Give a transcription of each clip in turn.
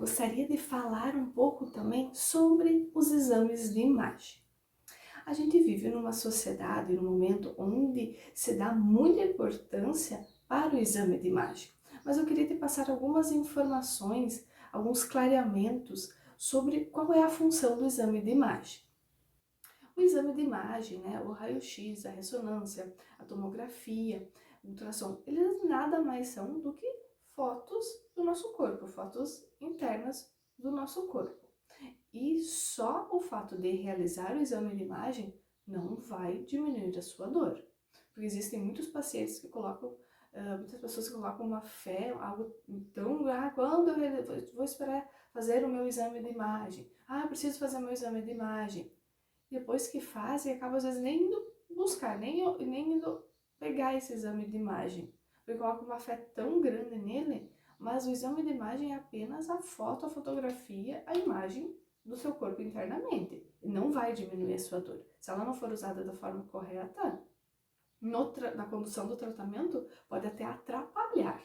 gostaria de falar um pouco também sobre os exames de imagem. A gente vive numa sociedade, num momento onde se dá muita importância para o exame de imagem. Mas eu queria te passar algumas informações, alguns clareamentos sobre qual é a função do exame de imagem. O exame de imagem, né, o raio-x, a ressonância, a tomografia, o ultrassom, eles nada mais são do que fotos do nosso corpo, fotos internas do nosso corpo. E só o fato de realizar o exame de imagem não vai diminuir a sua dor. Porque existem muitos pacientes que colocam, muitas pessoas que colocam uma fé, algo tão, quando eu vou esperar fazer o meu exame de imagem? Eu preciso fazer o meu exame de imagem. Depois que fazem, acaba às vezes nem indo buscar, nem indo pegar esse exame de imagem. Porque coloca uma fé tão grande nele, mas o exame de imagem é apenas a foto, a fotografia, a imagem do seu corpo internamente. E não vai diminuir a sua dor. Se ela não for usada da forma correta, na condução do tratamento, pode até atrapalhar.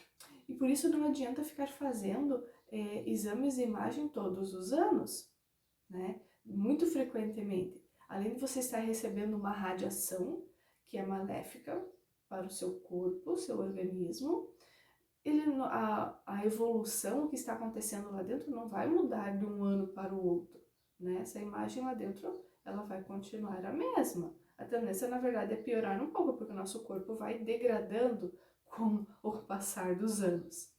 E por isso não adianta ficar fazendo exames de imagem todos os anos, né? Muito frequentemente. Além de você estar recebendo uma radiação que é maléfica para o seu corpo, seu organismo, a evolução que está acontecendo lá dentro não vai mudar de um ano para o outro, né? Essa imagem lá dentro, ela vai continuar a mesma. A tendência, na verdade, é piorar um pouco, porque o nosso corpo vai degradando com o passar dos anos.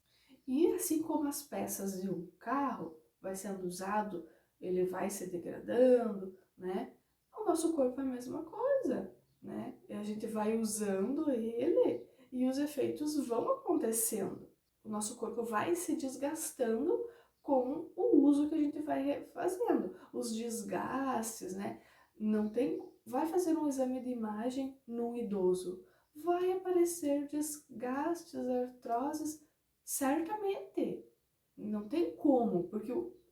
E assim como as peças de um carro vai sendo usado, ele vai se degradando, né? O nosso corpo é a mesma coisa, né? E a gente vai usando ele e os efeitos vão acontecendo. O nosso corpo vai se desgastando com o uso que a gente vai fazendo. Os desgastes, né? Não tem, vai fazer um exame de imagem num idoso, vai aparecer desgastes, artroses, certamente. Não tem como, porque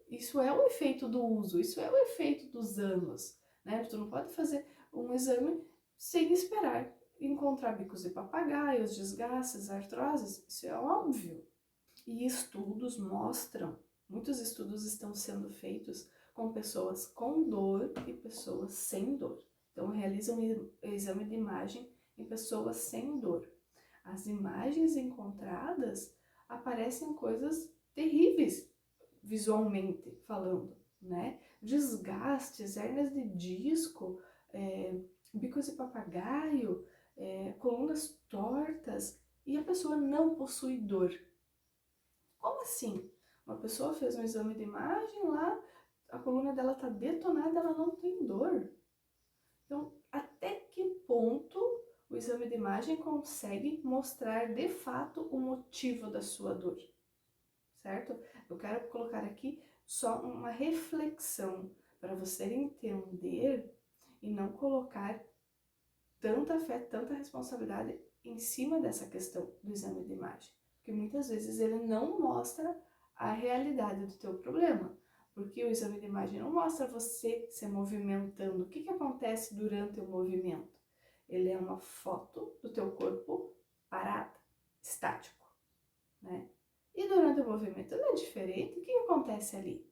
isso é o efeito do uso, isso é o efeito dos anos, né? Tu não pode fazer um exame sem esperar encontrar bicos de papagaio, desgastes, artroses, isso é óbvio. E estudos mostram, muitos estudos estão sendo feitos com pessoas com dor e pessoas sem dor. Então realizam um exame de imagem em pessoas sem dor. As imagens encontradas aparecem coisas terríveis, visualmente falando, né? Desgastes, hérnias de disco, bicos de papagaio, colunas tortas, e a pessoa não possui dor. Como assim? Uma pessoa fez um exame de imagem lá, a coluna dela está detonada, ela não tem dor. Então, até que ponto o exame de imagem consegue mostrar de fato o motivo da sua dor, certo? Eu quero colocar aqui só uma reflexão para você entender e não colocar tanta fé, tanta responsabilidade em cima dessa questão do exame de imagem, porque muitas vezes ele não mostra a realidade do teu problema, porque o exame de imagem não mostra você se movimentando, o que acontece durante o movimento. Ele é uma foto do teu corpo parada, estático, né? E durante o movimento não é diferente, o que acontece ali?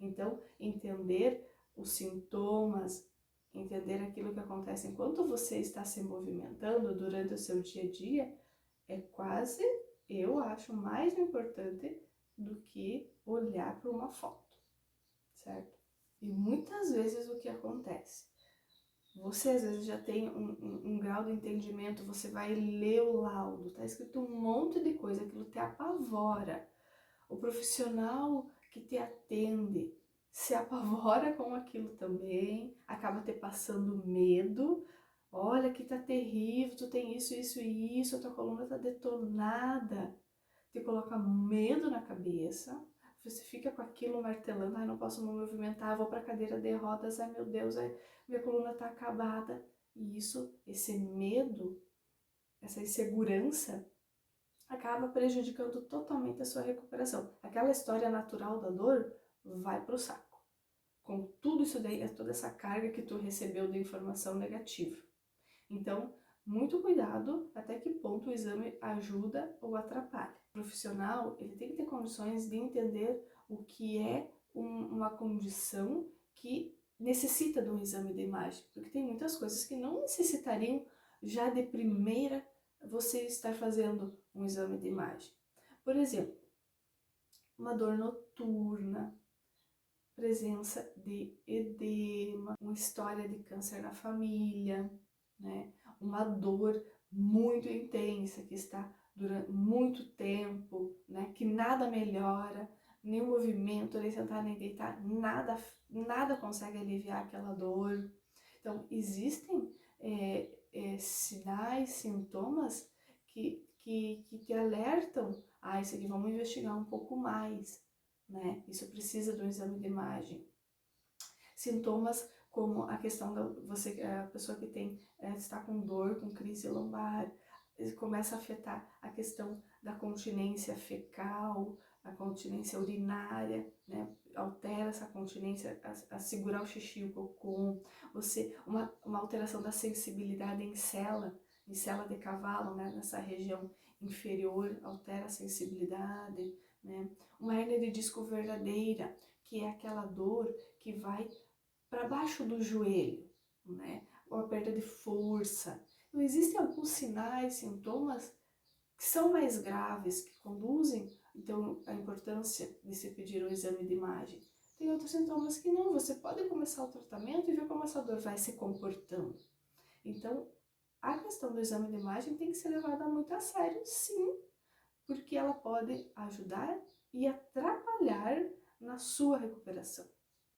Então, entender os sintomas, entender aquilo que acontece enquanto você está se movimentando durante o seu dia a dia é quase, eu acho, mais importante do que olhar para uma foto, certo? E muitas vezes o que acontece? Você às vezes já tem um grau de entendimento, você vai ler o laudo, tá escrito um monte de coisa, aquilo te apavora. O profissional que te atende se apavora com aquilo também, acaba te passando medo. Olha que tá terrível, tu tem isso, isso e isso, a tua coluna tá detonada. Te coloca medo na cabeça, você fica com aquilo martelando, não posso me movimentar, vou pra cadeira de rodas, meu Deus, minha coluna tá acabada. E isso, esse medo, essa insegurança, acaba prejudicando totalmente a sua recuperação. Aquela história natural da dor vai pro saco. Com tudo isso daí, toda essa carga que tu recebeu de informação negativa. Então, muito cuidado até que ponto o exame ajuda ou atrapalha. O profissional, ele tem que ter condições de entender o que é uma condição que necessita de um exame de imagem, porque tem muitas coisas que não necessitariam já de primeira você estar fazendo um exame de imagem. Por exemplo, uma dor noturna, presença de edema, uma história de câncer na família, né? Uma dor muito intensa que está durante muito tempo, né? Que nada melhora, nenhum movimento, nem sentar nem deitar, nada consegue aliviar aquela dor. Então, existem sinais, sintomas que te alertam, isso aqui vamos investigar um pouco mais, né? Isso precisa de um exame de imagem. Sintomas como a questão a pessoa que está com dor, com crise lombar, começa a afetar a questão da continência fecal, a continência urinária, né? Altera essa continência a segurar o xixi, o cocô, uma alteração da sensibilidade em cela de cavalo, né? Nessa região inferior, altera a sensibilidade, né? Uma hérnia de disco verdadeira, que é aquela dor que vai para baixo do joelho, né? Uma perda de força. Então, existem alguns sinais, sintomas que são mais graves, que conduzem, então, a importância de se pedir um exame de imagem. Tem outros sintomas que não, você pode começar o tratamento e ver como essa dor vai se comportando. Então, a questão do exame de imagem tem que ser levada muito a sério, sim, porque ela pode ajudar e atrapalhar na sua recuperação.